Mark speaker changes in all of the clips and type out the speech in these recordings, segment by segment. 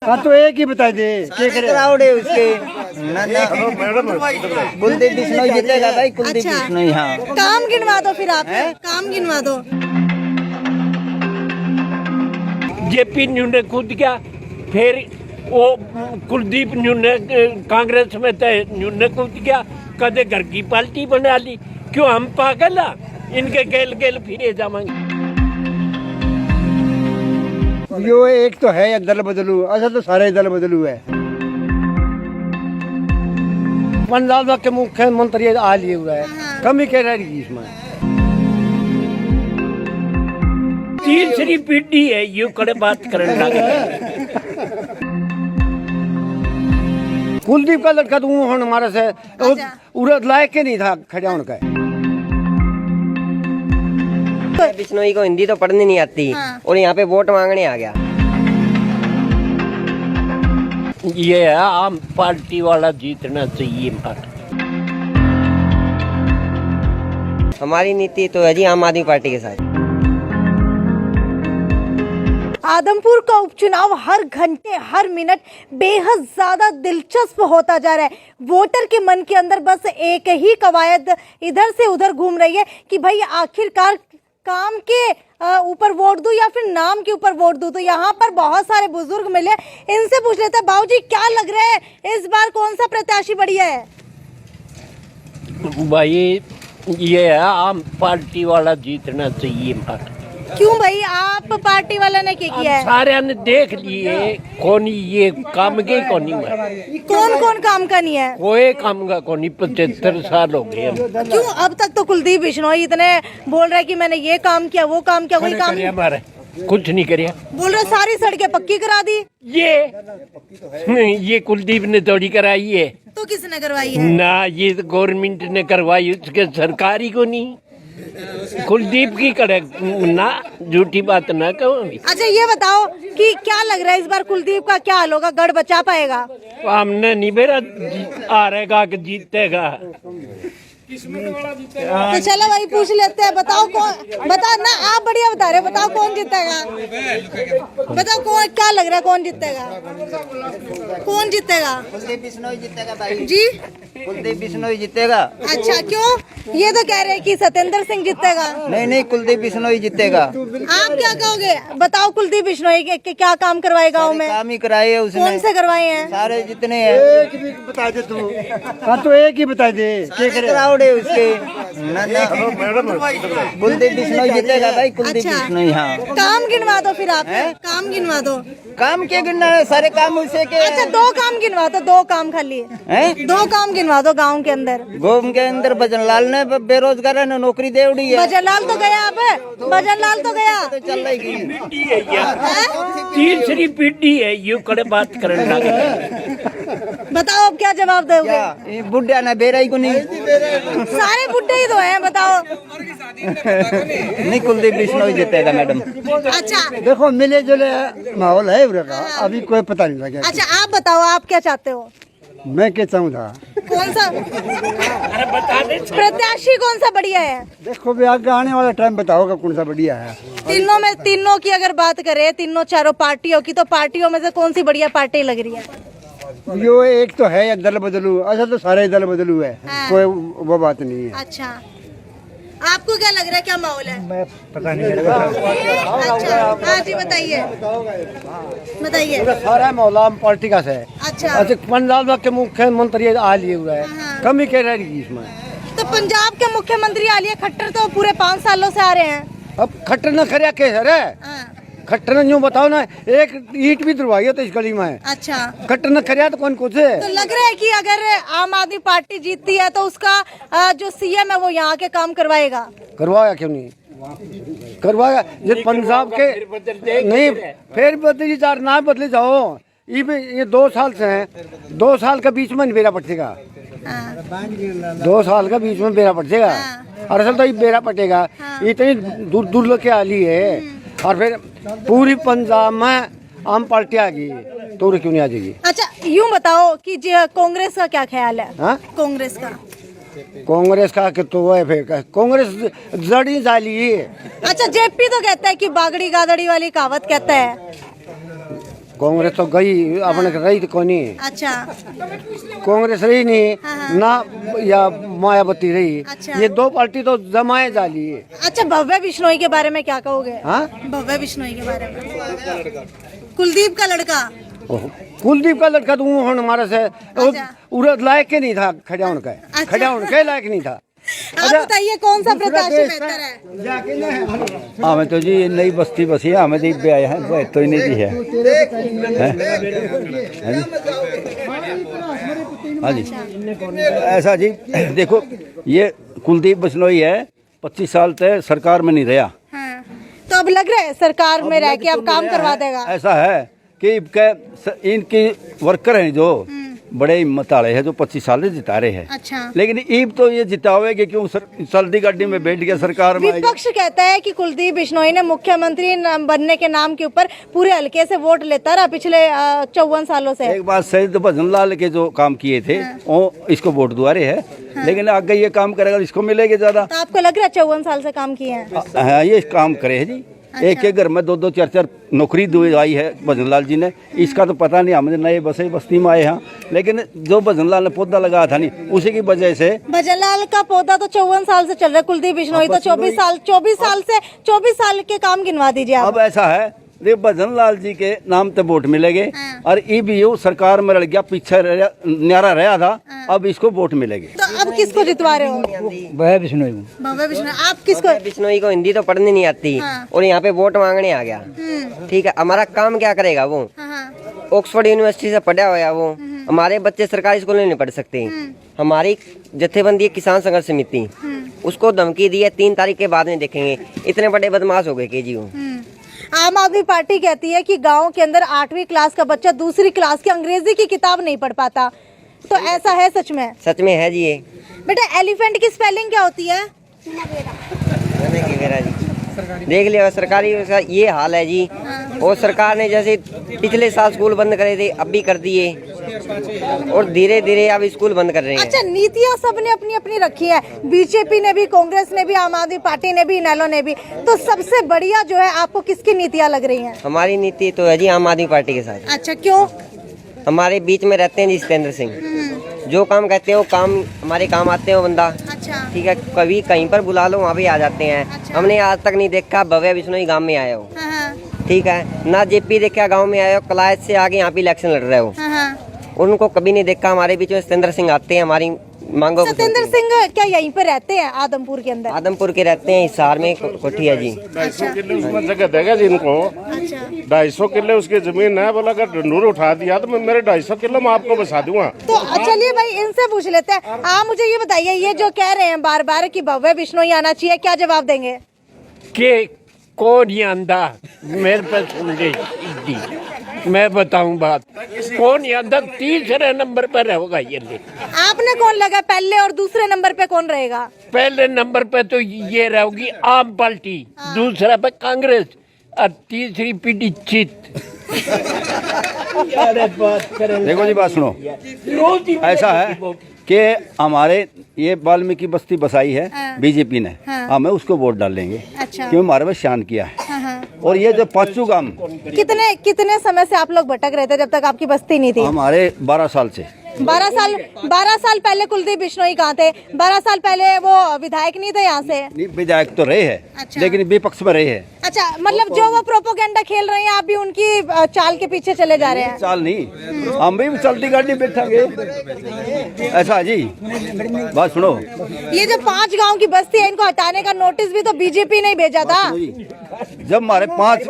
Speaker 1: हाँ तो एक ही बता दे
Speaker 2: क्राउड है उसके कुलदीप बिश्नोई जीतेगा भाई। कुलदीप
Speaker 3: अच्छा।
Speaker 2: बिश्नोई। हाँ
Speaker 3: काम गिनवा दो फिर आप काम गिनवा दो।
Speaker 4: जेपी न्यू ने कूद गया, फिर वो कुलदीप न्यू ने कांग्रेस में थे, न्यू ने कूद गया, कदे घर की पार्टी बना ली। क्यों हम पागल है? इनके गेल गेल फिरे जाएंगे।
Speaker 1: यो एक तो है या दल बदलू, अच्छा तो सारे दल बदलू है। पंजाब के मुख्यमंत्री आ लिए हुआ है, कमी कह रही इसमें।
Speaker 4: तीसरी पीढ़ी है यू कड़े बात करने लगे।
Speaker 1: कुलदीप का लड़का तो हमारे से उड़द लायक के नहीं था खड़ा उनका।
Speaker 2: बिश्नोई को हिंदी तो पढ़नी नहीं आती और यहाँ पे वोट मांगने आ गया।
Speaker 4: ये है आम पार्टी वाला जीतना चाहिए।
Speaker 2: हमारी नीति तो है जी आम आदमी पार्टी के साथ।
Speaker 3: आदमपुर का उपचुनाव हर घंटे हर मिनट बेहद ज्यादा दिलचस्प होता जा रहा है। वोटर के मन के अंदर बस एक ही कवायद इधर से उधर घूम रही है कि भाई आखिरकार काम के ऊपर वोट दूं या फिर नाम के ऊपर वोट दूं। तो यहाँ पर बहुत सारे बुजुर्ग मिले, इनसे पूछ लेते हैं, बाबूजी क्या लग रहा है इस बार कौन सा प्रत्याशी बढ़िया है?
Speaker 4: भाई ये है आम पार्टी वाला जीतना चाहिए।
Speaker 3: क्यों भाई आप पार्टी वाला ने क्या किया है?
Speaker 4: सारे ने देख लिए कौन ये काम के कौन
Speaker 3: कौन कौन काम का नहीं है?
Speaker 4: कोई काम का कौन 75 साल हो गए।
Speaker 3: क्यों अब तक तो कुलदीप बिश्नोई इतने बोल रहे कि मैंने ये काम किया वो काम किया, वही काम
Speaker 4: हमारे कुछ नहीं करिया।
Speaker 3: बोल रहे सारी सड़कें पक्की करा दी।
Speaker 4: ये कुलदीप ने थोड़ी कराई है।
Speaker 3: तो किसने करवाई है?
Speaker 4: ना ये गवर्नमेंट ने करवाई, उसके सरकारी को नहीं। कुलदीप की करे ना, झूठी बात ना कहो।
Speaker 3: अच्छा ये बताओ कि क्या लग रहा है इस बार कुलदीप का क्या हाल होगा? गढ़ बचा पाएगा?
Speaker 4: हमने नहीं बेरा आ रहेगा कि जीतेगा।
Speaker 3: तो चलो भाई पूछ लेते हैं, बताओ कौन, बताओ ना आप बढ़िया बता रहे हो, बताओ कौन जीतेगा? बताओ कौन, क्या लग रहा है कौन जीतेगा? कौन जीतेगा?
Speaker 2: कुलदीप बिश्नोई जीतेगा भाई
Speaker 3: जी।
Speaker 2: कुलदीप बिश्नोई जीतेगा।
Speaker 3: अच्छा क्यों? ये तो कह रहे हैं कि सत्येंद्र सिंह जीतेगा।
Speaker 2: नहीं कुलदीप बिश्नोई जीतेगा।
Speaker 3: आप क्या कहोगे? बताओ कुलदीप बिश्नोई के क्या काम करवाए गाँव में?
Speaker 2: काम ही कराए है उसने।
Speaker 3: कौन से करवाए हैं?
Speaker 2: सारे जितने हैं।
Speaker 1: एक भी बता दे तू। हाँ तो एक ही बता दे
Speaker 2: क्राउड है उसके। कुलदीप बिश्नोई जीतेगा भाई। कुलदीप
Speaker 3: अच्छा।
Speaker 2: बिश्नोई। हाँ
Speaker 3: काम गिनवा दो फिर आप काम गिनवा दो।
Speaker 2: काम क्या गिनना है? सारे काम उसे के।
Speaker 3: अच्छा दो काम गिनवा दो, दो काम खाली
Speaker 2: हैं?
Speaker 3: दो काम गिनवा दो गांव के अंदर।
Speaker 2: गाँव के अंदर भजनलाल ने बेरोजगार ने नौकरी दे उड़ी है।
Speaker 3: भजनलाल तो गया, अब भजनलाल तो गया।
Speaker 2: तो चल रही
Speaker 4: तीसरी पीढ़ी है यू कड़े बात करने लगे।
Speaker 3: बताओ अब क्या जवाब दोगे?
Speaker 2: क्या बुढ़िया ना बेराई को नहीं।
Speaker 3: सारे बुढ़े ही तो हैं, बताओ।
Speaker 2: नहीं कुलदीप बिश्नोई जीतेगा मैडम।
Speaker 3: अच्छा
Speaker 1: देखो मिले जुले माहौल है उधर का, अभी कोई पता नहीं लगा।
Speaker 3: अच्छा आप बताओ आप क्या चाहते हो?
Speaker 1: मैं क्या चाहूँ था,
Speaker 3: कौन सा प्रत्याशी कौन सा बढ़िया है?
Speaker 1: देखो भी आगे आने वाला टाइम बताओगा कौन सा बढ़िया है।
Speaker 3: तीनों में, तीनों की अगर बात करें, तीनों चारों पार्टियों की, तो पार्टियों में से कौन सी बढ़िया पार्टी लग रही है?
Speaker 1: यो एक तो है या दल बदलू, अच्छा तो सारे दल बदलू है, कोई वो बात नहीं है।
Speaker 3: अच्छा आपको क्या लग रहा है, क्या माहौल है?
Speaker 1: मैं पता नहीं।
Speaker 3: अच्छा हाँ जी बताइए बताइए।
Speaker 1: सारा माहौल आम पार्टी का है।
Speaker 3: अच्छा
Speaker 1: पंजाब के मुख्यमंत्री आ लिए हुआ है, कमी कह रही इसमें।
Speaker 3: तो पंजाब के मुख्यमंत्री आलिया खट्टर तो पूरे 5 सालों से आ रहे हैं।
Speaker 1: अब खट्टर न खरिया के सर खट्टर ने यूँ बताओ ना, एक ईट भी दुर्वाई है तो इस गली में।
Speaker 3: अच्छा
Speaker 1: खट्टर न खरिया तो कौन कुछ है?
Speaker 3: तो लग रहा है कि अगर आम आदमी पार्टी जीतती है तो उसका जो सीएम है वो यहाँ के काम करवाएगा।
Speaker 1: करवाया क्यों नहीं करवाया? ये पंजाब के नहीं फिर बदली चार ना बदले जाओ। ये 2 साल से हैं, 2 साल के बीच में बेरा पटेगा। 2 साल के बीच में बेरा पटेगा। और असल तो ये बेरा पटेगा, इतनी दूर दूर लोग के आली है। और फिर पूरी पंजाब में आम पार्टी आ गई तो क्यों नहीं आ जाएगी?
Speaker 3: अच्छा यूँ बताओ कि कांग्रेस का क्या ख्याल है?
Speaker 1: हाँ?
Speaker 3: कांग्रेस का
Speaker 1: कांग्रेस का कि तो है फिर कांग्रेस जड़ी जाली है।
Speaker 3: अच्छा जेपी तो कहता है कि बागड़ी गादड़ी वाली कहावत कहता है।
Speaker 1: कांग्रेस तो गई अपने रही तो कोनी।
Speaker 3: अच्छा
Speaker 1: कांग्रेस रही नहीं ना या मायावती रही।
Speaker 3: अच्छा।
Speaker 1: ये दो पार्टी तो जमाए जाली है।
Speaker 3: अच्छा, भव्य बिश्नोई के बारे में क्या कहोगे?
Speaker 1: हाँ,
Speaker 3: भव्य बिश्नोई के बारे में, कुलदीप का लड़का।
Speaker 1: कुलदीप का लड़का तो हमारे से उड़द लायक के नहीं था, खड़ा उनका खड़ा उनके लायक नहीं था।
Speaker 3: आप बताइए कौन सा प्रत्याशी बेहतर है?
Speaker 5: हमें तो जी नई बस्ती बसी है, हमें तो आए हैं तो ही नहीं दी है। हाँ जी, ऐसा जी देखो, ये कुलदीप बिश्नोई है, 25 साल तक सरकार में नहीं रहा।
Speaker 3: हाँ। तो अब लग रहा है सरकार में रह के अब काम करवा देगा।
Speaker 5: ऐसा है कि इनकी वर्कर हैं जो बड़े हिम्मत वाले हैं, जो 25 साल से जिता रहे हैं।
Speaker 3: अच्छा।
Speaker 5: लेकिन ईब तो ये जितावेगी क्यों? जल्दी गाड़ी में बैठ गया सरकार में।
Speaker 3: विपक्ष कहता है कि कुलदीप बिश्नोई ने मुख्यमंत्री बनने के नाम के ऊपर पूरे हल्के से वोट लेता रहा पिछले 54 सालों से।
Speaker 5: एक बात सही, तो भजन लाल के जो काम किए थे वो इसको वोट दुआरे है। लेकिन आगे ये काम करेगा इसको मिलेगा ज्यादा।
Speaker 3: तो आपको लग रहा है 54 साल से काम किए हैं?
Speaker 5: हाँ, ये काम करे है जी। एक एक घर में 2-2 4-4 नौकरी दिलाई है भजन लाल जी ने। इसका तो पता नहीं, हमने नए बस्ती में आए हैं, लेकिन जो भजन लाल ने पौधा लगाया था नहीं, उसी की वजह से।
Speaker 3: भजन लाल का पौधा तो 54 साल से चल रहा है, कुलदीप बिश्नोई तो 24 साल के काम गिनवा दीजिए आप।
Speaker 5: अब ऐसा है, ये भजन लाल जी के नाम पे वोट मिलेंगे। और ईबीयू सरकार में लड़ गया, पीछे न्यारा रहा था, अब इसको वोट मिलेंगे।
Speaker 3: तो अब किसको जितवा रहे हो?
Speaker 5: भव्य बिश्नोई।
Speaker 3: भव्य बिश्नोई। आप किसको?
Speaker 2: बिश्नोई को हिंदी तो पढ़ने नहीं आती और यहाँ पे वोट मांगने आ गया। ठीक है, हमारा काम क्या करेगा वो? ऑक्सफोर्ड यूनिवर्सिटी से पढ़ा हुआ वो। हमारे बच्चे सरकारी स्कूल में नहीं पढ़ सकते। हमारी जत्थेबंदी है किसान संघर्ष समिति, उसको धमकी दी है 3 तारीख के बाद में देखेंगे। इतने बड़े बदमाश हो गए के जी वो।
Speaker 3: आम आदमी पार्टी कहती है कि गांव के अंदर 8वीं क्लास का बच्चा दूसरी क्लास की अंग्रेजी की किताब नहीं पढ़ पाता, तो ऐसा है सच में?
Speaker 2: सच में है जी। ये
Speaker 3: बेटा एलिफेंट की स्पेलिंग क्या होती है?
Speaker 2: देख लिया, सरकारी ये हाल है जी। और सरकार ने जैसे पिछले साल स्कूल बंद करे थे, अब भी कर दिए और धीरे धीरे अब स्कूल बंद कर रहे हैं।
Speaker 3: अच्छा, नीतियाँ सबने अपनी अपनी रखी है, बीजेपी ने भी, कांग्रेस ने भी, आम आदमी पार्टी ने भी, इनेलो ने भी। तो सबसे बढ़िया जो है आपको किसकी नीतियाँ लग रही हैं?
Speaker 2: हमारी नीति तो है जी आम आदमी पार्टी के साथ।
Speaker 3: अच्छा, क्यों?
Speaker 2: हमारे बीच में रहते हैं जी सत्येंद्र सिंह, जो काम कहते हैं वो काम हमारे काम आते हैं वो बंदा।
Speaker 3: अच्छा।
Speaker 2: ठीक है, कभी कहीं पर बुला लो वहाँ भी आ जाते हैं।
Speaker 3: अच्छा।
Speaker 2: हमने आज तक नहीं देखा भव्य बिश्नोई गांव में आए हो।
Speaker 3: हाँ।
Speaker 2: ठीक है ना, जेपी देखा गांव में आए हो, कलायत से आगे यहाँ पे इलेक्शन लड़ रहे हो।
Speaker 3: हाँ।
Speaker 2: उनको कभी नहीं देखा। हमारे बीच में सत्येंद्र सिंह आते हैं, हमारी मांगो को
Speaker 3: सत्येंद्र सिंह क्या यहीं पे रहते हैं आदमपुर के अंदर?
Speaker 2: आदमपुर के रहते हैं, हिसार में कोठी है जी।
Speaker 6: 250 किलो उसमें जगह देगा जिनको।
Speaker 3: अच्छा।
Speaker 6: 250 किलो उसकी जमीन है, बोला अगर ढंढूर उठा दिया तो मैं मेरे 250 किलो में आपको बसा दूंगा।
Speaker 3: तो चलिए भाई इनसे पूछ लेते हैं। आप मुझे ये बताइए, ये जो कह रहे हैं बार बार कि भव्य बिश्नोई आना चाहिए, क्या जवाब देंगे?
Speaker 4: के कौन ही आंदा मेरे पे सुन ले जी, मैं बताऊं बात, कौन ही आंदा 3रे नंबर पर होगा ये ले।
Speaker 3: आपने कौन लगा पहले और दूसरे नंबर पे कौन रहेगा?
Speaker 4: पहले नंबर पे तो ये रहेगी आम पार्टी, दूसरा पे कांग्रेस और तीसरी पीढ़ी चित।
Speaker 5: देखो जी, बात सुनो, ऐसा है कि हमारे ये वाल्मीकि बस्ती बसाई है बीजेपी ने, हमें उसको वोट डालेंगे।
Speaker 3: अच्छा।
Speaker 5: क्यों? हमारे में शान किया है। और ये जो 5 गांव,
Speaker 3: कितने समय से आप लोग भटक रहे थे जब तक आपकी बस्ती नहीं थी?
Speaker 5: हमारे 12 साल से।
Speaker 3: 12 साल पहले कुलदीप बिश्नोई कहाँ थे? 12 साल पहले वो विधायक नहीं थे यहाँ से?
Speaker 5: नहीं, विधायक तो रहे हैं।
Speaker 3: अच्छा।
Speaker 5: लेकिन विपक्ष में रहे हैं।
Speaker 3: अच्छा, मतलब जो वो प्रोपोगेंडा खेल रहे हैं आप भी उनकी चाल के पीछे चले जा रहे हैं?
Speaker 5: चाल नहीं, हम भी चलती गाड़ी बैठांगे। ऐसा जी, बात सुनो,
Speaker 3: ये जो 5 गांव की बस्ती है, इनको हटाने का नोटिस भी तो बीजेपी ने भेजा था।
Speaker 5: जब हमारे 5,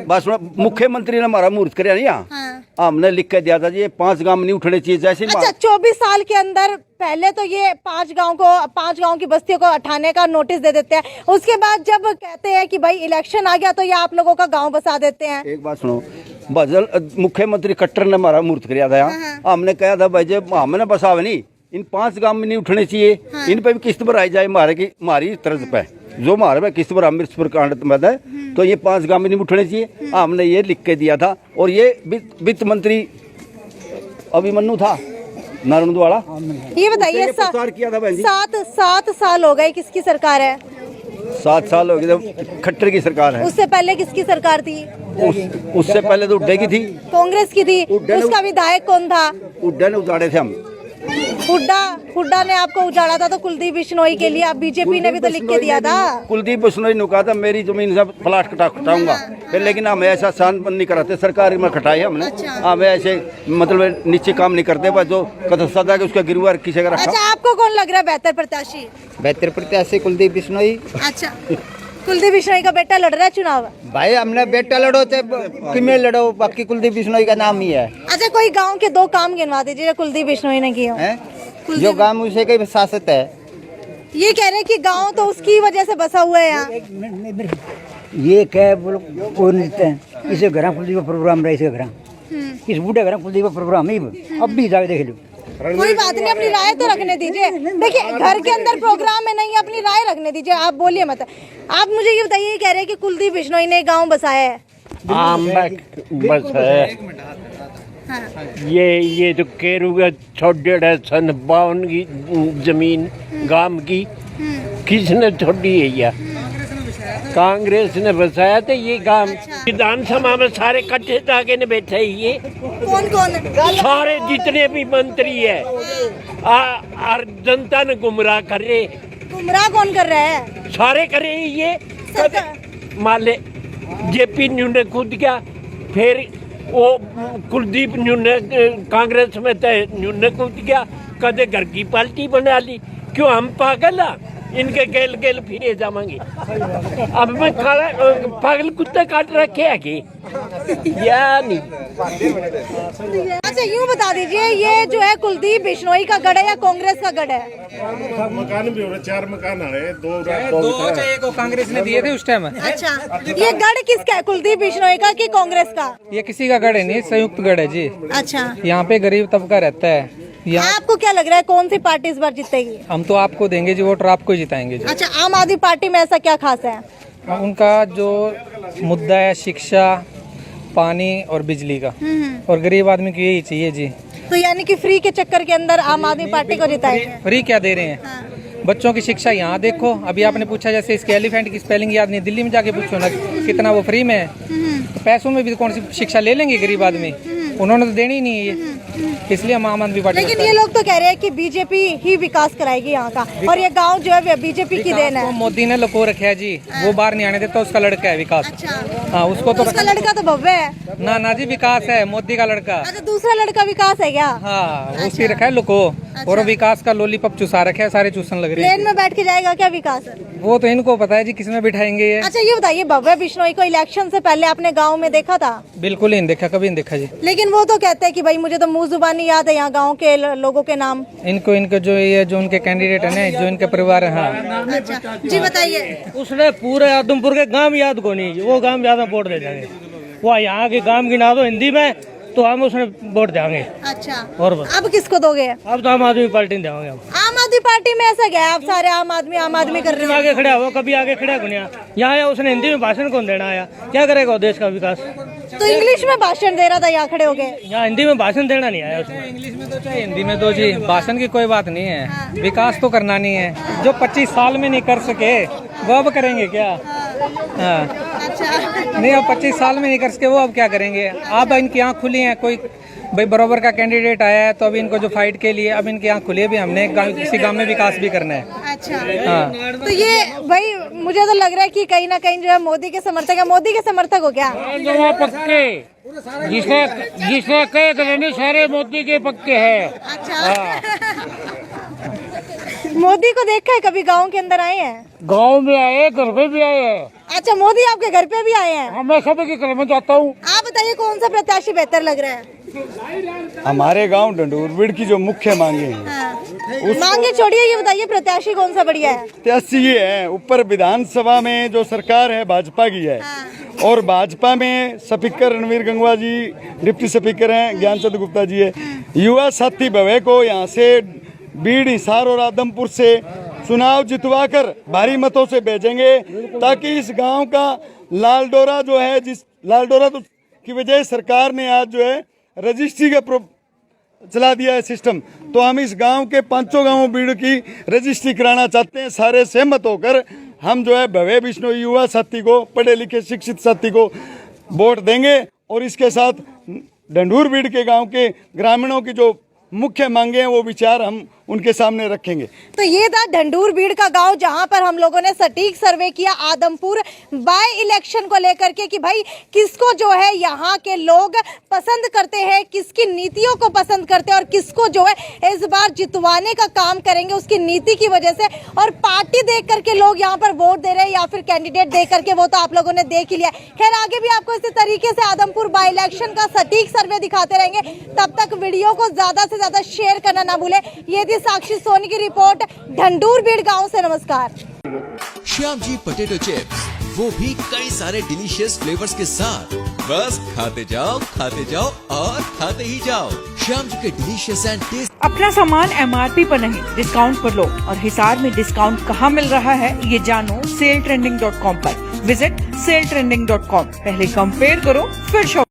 Speaker 5: बात सुनो, मुख्यमंत्री ने हमारा मुहूर्त कराया नहीं यहाँ, हमने लिख के दिया था जी, ये 5 गांव नहीं उठने चाहिए। जैसे
Speaker 3: अच्छा, 24 साल के अंदर पहले तो ये 5 गांव की बस्तियों को हटाने का नोटिस दे देते हैं, उसके बाद जब कहते हैं कि भाई इलेक्शन आ गया तो ये आप लोगों का गांव बसा देते हैं।
Speaker 5: एक बात सुनो, मुख्यमंत्री कट्टर ने हमारा मुहूर्त कराया था यहाँ, हमने कहा था भाई जब हमने बसावे नहीं, इन 5 गांव में नहीं उठने चाहिए। इन पे भी किस्त भराई जाए हमारी तर्ज पे, जो हमारे पे किस्त भरा अमृतसर कांड में है, तो ये 5 गांव में नहीं उठने चाहिए। हमने ये लिख के दिया था। और ये वित्त मंत्री अभिमन्यु था नारायण वाला,
Speaker 3: ये बताइए,
Speaker 5: प्रचार किया था बहन जी।
Speaker 3: 7 साल हो गए, किसकी सरकार है?
Speaker 5: 7 साल हो गए, खट्टर की सरकार है।
Speaker 3: उससे पहले किसकी सरकार थी?
Speaker 5: उससे पहले तो उड्डे की थी,
Speaker 3: कांग्रेस की थी,
Speaker 5: हुड्डा ने-
Speaker 3: उसका विधायक कौन था?
Speaker 5: उड्डे ने उतारे थे हम।
Speaker 3: हुड्डा ने आपको उजाड़ा था, तो कुलदीप बिश्नोई के लिए आप बीजेपी ने भी तो लिख के दिया था।
Speaker 5: कुलदीप बिश्नोई ने कहा था मेरी जमीन से प्लाट कटाऊंगा, फिर लेकिन हमें ऐसा शांत नहीं कराते, सरकार में कटाई हमने। हमें ऐसे मतलब नीचे काम नहीं करते, बस जो कदस्ता था कि उसका गिरवा किसी का रखा।
Speaker 3: अच्छा, आपको कौन लग रहा है बेहतर प्रत्याशी?
Speaker 7: बेहतर प्रत्याशी कुलदीप बिश्नोई।
Speaker 3: अच्छा, कुलदीप बिश्नोई का बेटा लड़ रहा है चुनाव।
Speaker 7: भाई हमने बेटा लड़ो चाहे किमें लड़ो, बाकी कुलदीप बिश्नोई का नाम ही है।
Speaker 3: अच्छा, कोई गांव के 2 काम गिनवा दीजिए जो कुलदीप बिश्नोई ने किए हो।
Speaker 7: हैं? जो गांव उसे की शासक है।
Speaker 3: ये कह रहे हैं कि गांव तो उसकी वजह से बसा हुआ है यहाँ।
Speaker 8: ये क्या बोलो कोई नहीं है, इसे घर कुलदीप का प्रोग्राम रहा, इसे घर इस बूढ़े घर कुलदीप का प्रोग्राम ही अब भी जाके देख लो।
Speaker 3: कोई बात नहीं, अपनी राय तो रखने दीजिए। देखिए, घर के अंदर प्रोग्राम में नहीं, अपनी राय रखने दीजिए, आप बोलिए मत। आप मुझे ये बताइए, ये कह रहे हैं कि कुलदीप बिश्नोई ने गांव बसाया है।
Speaker 4: बस है ये तो केरूगा 152 की जमीन गांव की किसने छोड़ी है? या कांग्रेस ने बसाया था ये गांव। विधानसभा में सारे कट्ठे जाके ने बैठे ही ये
Speaker 3: कौन कौन?
Speaker 4: सारे जितने भी मंत्री है और जनता ने गुमराह कर रहे।
Speaker 3: गुमराह कौन कर रहा है?
Speaker 4: सारे करे ये। मान ले जेपी न्यू ने खुद किया, फिर वो कुलदीप न्यू ने कांग्रेस में थे, न्यू ने खुद किया, कदे घर की पार्टी बना ली। क्यों हम पागल आ? इनके गेल गेल फिरे जाएंगे। अब मैं पागल कुत्ते काट रखे है कि या नहीं?
Speaker 3: अच्छा, यूँ बता दीजिए, ये जो है कुलदीप बिश्नोई का गढ़ है या कांग्रेस का गढ़ है?
Speaker 6: मकान भी हो रहे, 4 मकान है, 2
Speaker 9: को कांग्रेस ने दिए थे उस टाइम।
Speaker 3: अच्छा, ये गढ़ किसका है, कुलदीप बिश्नोई का कि कांग्रेस का?
Speaker 9: ये किसी का गढ़ है नहीं, संयुक्त गढ़ है जी।
Speaker 3: अच्छा,
Speaker 9: यहाँ पे गरीब तबका रहता है। यहाँ
Speaker 3: आपको क्या लग रहा है कौन सी पार्टी इस बार जीतेगी?
Speaker 9: हम तो आपको देंगे जी, वोट आपको जिताएंगे जी।
Speaker 3: अच्छा, आम आदमी पार्टी में ऐसा क्या खास है?
Speaker 9: उनका जो मुद्दा है शिक्षा, पानी और बिजली का, और गरीब आदमी को यही चाहिए जी।
Speaker 3: तो यानी कि फ्री के चक्कर के अंदर आम आदमी पार्टी को जिताएंगे?
Speaker 9: फ्री क्या दे रहे हैं? बच्चों की शिक्षा यहाँ देखो, अभी आपने पूछा जैसे इसके एलिफेंट की स्पेलिंग याद नहीं, दिल्ली में जाके पूछो ना कितना वो फ्री में है। तो पैसों में भी कौन सी शिक्षा ले लेंगे गरीब आदमी? उन्होंने तो देनी ही नहीं है, इसलिए हम आम आदमी पार्टी।
Speaker 3: लेकिन ये लोग तो कह रहे हैं कि बीजेपी ही विकास कराएगी यहाँ का, और ये गांव जो है बीजेपी की देन है।
Speaker 9: मोदी ने लको रखा है जी, वो बाहर नहीं आने देता, उसका लड़का है विकास।
Speaker 3: अच्छा,
Speaker 9: हाँ, उसको तो
Speaker 3: उसका लड़का तो भव्य है
Speaker 9: ना जी, विकास है मोदी का लड़का।
Speaker 3: अच्छा, दूसरा लड़का विकास है क्या?
Speaker 9: हाँ, उसी रखा है लुको, और विकास का लॉलीपॉप चुसा रखा है, सारे चूसन लग रहे हैं।
Speaker 3: प्लेन में बैठ के जाएगा क्या विकास?
Speaker 9: वो तो इनको पता है जी, किसमें बिठाएंगे ये।
Speaker 3: अच्छा, ये बताइए, भव्य बिश्नोई को इलेक्शन से पहले आपने गाँव में देखा था?
Speaker 9: बिल्कुल ही नहीं देखा, कभी नहीं देखा जी।
Speaker 3: लेकिन वो तो कहते हैं कि भाई मुझे तो मुंह जुबानी याद है यहाँ गाँव के लोगों के नाम।
Speaker 9: इनको जो ये जो उनके कैंडिडेट है ना, जो इनके परिवार है। हाँ,
Speaker 3: अच्छा जी, बताइए।
Speaker 8: उसने पूरे आदमपुर के गांव याद को नहीं, वो गांव ज्यादा वोट दे जाएंगे। वो यहाँ के गांव गिना दो हिंदी में, तो हम उसने वोट देंगे।
Speaker 3: अच्छा,
Speaker 8: और
Speaker 3: अब किसको दोगे?
Speaker 8: अब तो आम आदमी पार्टी देंगे हम।
Speaker 3: आम आदमी पार्टी में ऐसा क्या है, आप सारे आम आदमी कर रहे हैं?
Speaker 8: आगे खड़ा हुआ, कभी आगे खड़ा को नहीं आया। यहाँ आया उसने हिंदी में भाषण कौन देना आया? क्या करेगा देश का विकास?
Speaker 3: तो इंग्लिश में भाषण दे रहा था, यहाँ खड़े हो गए।
Speaker 8: यहाँ हिंदी में भाषण देना नहीं आया उसने।
Speaker 9: इंग्लिश में तो चाहे हिंदी में दो जी, भाषण की कोई बात नहीं है, विकास तो करना नहीं है। जो 25 साल में नहीं कर सके वो अब करेंगे क्या? हाँ,
Speaker 3: अच्छा,
Speaker 9: नहीं, अब 25 साल में नहीं कर सके वो अब क्या करेंगे? अब इनकी आँख खुली है, कोई भाई बराबर का कैंडिडेट आया है, तो अभी इनको जो फाइट के लिए अब इनकी आँख खुली है, भी हमने किसी गांव में विकास भी करना है।
Speaker 3: अच्छा,
Speaker 9: हाँ,
Speaker 3: तो ये भाई मुझे तो लग रहा है कि कहीं ना कहीं जो है मोदी के समर्थक है। मोदी के समर्थक हो क्या?
Speaker 4: पक्के जिसने कहे करने सारे मोदी के पक्के हैं।
Speaker 3: अच्छा, मोदी को देखा है कभी? गांव के अंदर आए हैं?
Speaker 4: गांव में आए, घर पे भी आए हैं।
Speaker 3: अच्छा, मोदी आपके घर पे भी आए हैं?
Speaker 4: मैं सब के घर में जाता हूँ।
Speaker 3: आप बताइए कौन सा प्रत्याशी बेहतर लग रहा है?
Speaker 5: हमारे गांव डंडूरबिड़ की जो मुख्य मांगे हैं,
Speaker 3: हाँ। मांगे छोड़िए, ये बताइए प्रत्याशी कौन सा बढ़िया है?
Speaker 5: त्यासी ये है। ऊपर विधानसभा में जो सरकार है भाजपा की है, और भाजपा में स्पीकर रणवीर गंगवा जी, डिप्टी स्पीकर हैं ज्ञानचंद गुप्ता जी है। युवा साथी भवे को यहाँ से बीड़, हिसार और आदमपुर से चुनाव जितवाकर भारी मतों से भेजेंगे, ताकि इस गांव का लालडोरा जो है, जिस लालडोरा तो की वजह सरकार ने आज जो है रजिस्ट्री का चला दिया है सिस्टम, तो हम इस गांव के 5 गांवों बीड़ की रजिस्ट्री कराना चाहते हैं। सारे सहमत होकर हम जो है भव्य बिश्नोई युवा साथी को, पढ़े लिखे शिक्षित साथी को
Speaker 10: वोट देंगे और इसके साथ ढंडूर बीड़ के गांव के ग्रामीणों की जो मुख्य मांगे हैं वो विचार हम उनके सामने रखेंगे।
Speaker 3: तो ये था ढंडूर बीड़ का गांव जहां पर हम लोगों ने सटीक सर्वे किया आदमपुर बाय इलेक्शन को लेकर के कि भाई किसको जो है यहाँ के लोग पसंद करते हैं, किसकी नीतियों को पसंद करते हैं और किसको जो है इस बार जितवाने का काम करेंगे उसकी नीति की वजह से। और पार्टी देख करके लोग यहाँ पर वोट दे रहे हैं या फिर कैंडिडेट देख करके, वो तो आप लोगों ने देख ही लिया। खैर आगे भी आपको इसी तरीके से आदमपुर बाय इलेक्शन का सटीक सर्वे दिखाते रहेंगे। तब तक वीडियो को ज्यादा से ज्यादा शेयर करना ना भूले। ये थी साक्षी सोनी की रिपोर्ट ढंडूर बीड़ गांव से। नमस्कार।
Speaker 11: श्याम जी पोटैटो चिप्स, वो भी कई सारे डिलीशियस फ्लेवर्स के साथ। बस खाते जाओ और खाते ही जाओ। श्याम जी के डिलीशियस एंड टेस्ट।
Speaker 12: अपना सामान MRP पर नहीं, डिस्काउंट पर लो। और हिसार में डिस्काउंट कहाँ मिल रहा है ये जानो SaleTrending.com पर। Visit SaleTrending.com। पहले कंपेयर करो फिर शॉप।